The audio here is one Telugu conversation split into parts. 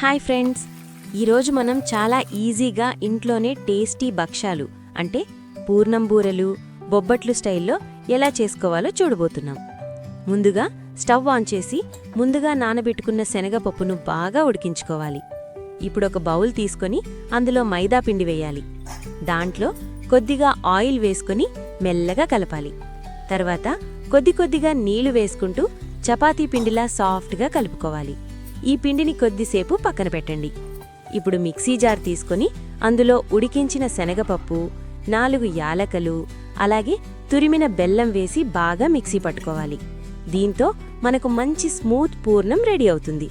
హాయ్ ఫ్రెండ్స్, ఈరోజు మనం చాలా ఈజీగా ఇంట్లోనే టేస్టీ భక్షాలు అంటే పూర్ణం బూరెలు, బొబ్బట్లు స్టైల్లో ఎలా చేసుకోవాలో చూడబోతున్నాం. ముందుగా స్టవ్ ఆన్ చేసి ముందుగా నానబెట్టుకున్న శనగపప్పును బాగా ఉడికించుకోవాలి. ఇప్పుడు ఒక బౌల్ తీసుకొని అందులో మైదా పిండి వేయాలి. దాంట్లో కొద్దిగా ఆయిల్ వేసుకొని మెల్లగా కలపాలి. తర్వాత కొద్దిగా నీళ్లు వేసుకుంటూ చపాతీ పిండిలా సాఫ్ట్గా కలుపుకోవాలి. ఈ పిండిని కొద్దిసేపు పక్కన పెట్టండి. ఇప్పుడు మిక్సీ జార్ తీసుకొని అందులో ఉడికించిన శనగపప్పు, 4 యాలకలు, అలాగే తురిమిన బెల్లం వేసి బాగా మిక్సీ పట్టుకోవాలి. దీంతో మనకు మంచి స్మూత్ పూర్ణం రెడీ అవుతుంది.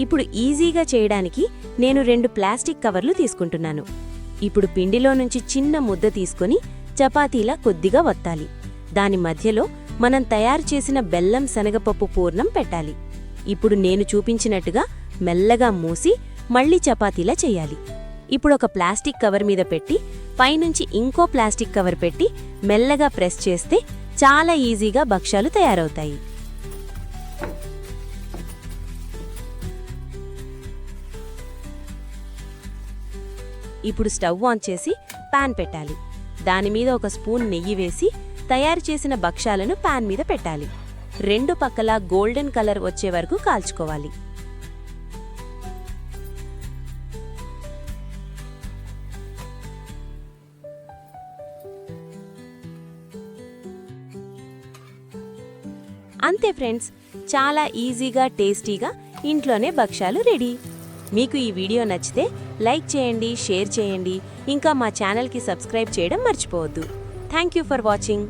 ఇప్పుడు ఈజీగా చేయడానికి నేను 2 ప్లాస్టిక్ కవర్లు తీసుకుంటున్నాను. ఇప్పుడు పిండిలో నుంచి చిన్న ముద్ద తీసుకొని చపాతీలా కొద్దిగా వత్తాలి. దాని మధ్యలో మనం తయారు చేసిన బెల్లం శనగపప్పు పూర్ణం పెట్టాలి. ఇప్పుడు నేను చూపించినట్టుగా మెల్లగా మూసి మళ్లీ చపాతీలా చేయాలి. ఇప్పుడు ఒక ప్లాస్టిక్ కవర్ మీద పెట్టి పైనుంచి ఇంకో ప్లాస్టిక్ కవర్ పెట్టి మెల్లగా ప్రెస్ చేస్తే చాలా ఈజీగా భక్షాలు తయారవుతాయి. ఇప్పుడు స్టవ్ ఆన్ చేసి పాన్ పెట్టాలి. దానిమీద ఒక స్పూన్ నెయ్యి వేసి తయారు చేసిన భక్షాలను పాన్ మీద పెట్టాలి. 2 పక్కలా గోల్డెన్ కలర్ వచ్చే వరకు కాల్చుకోవాలి. అంతే ఫ్రెండ్స్, చాలా ఈజీగా టేస్టీగా ఇంట్లోనే భక్షాలు రెడీ. మీకు ఈ వీడియో నచ్చితే లైక్ చేయండి, షేర్ చేయండి, ఇంకా మా ఛానల్కి సబ్స్క్రైబ్ చేయడం మర్చిపోవద్దు. Thank you for watching.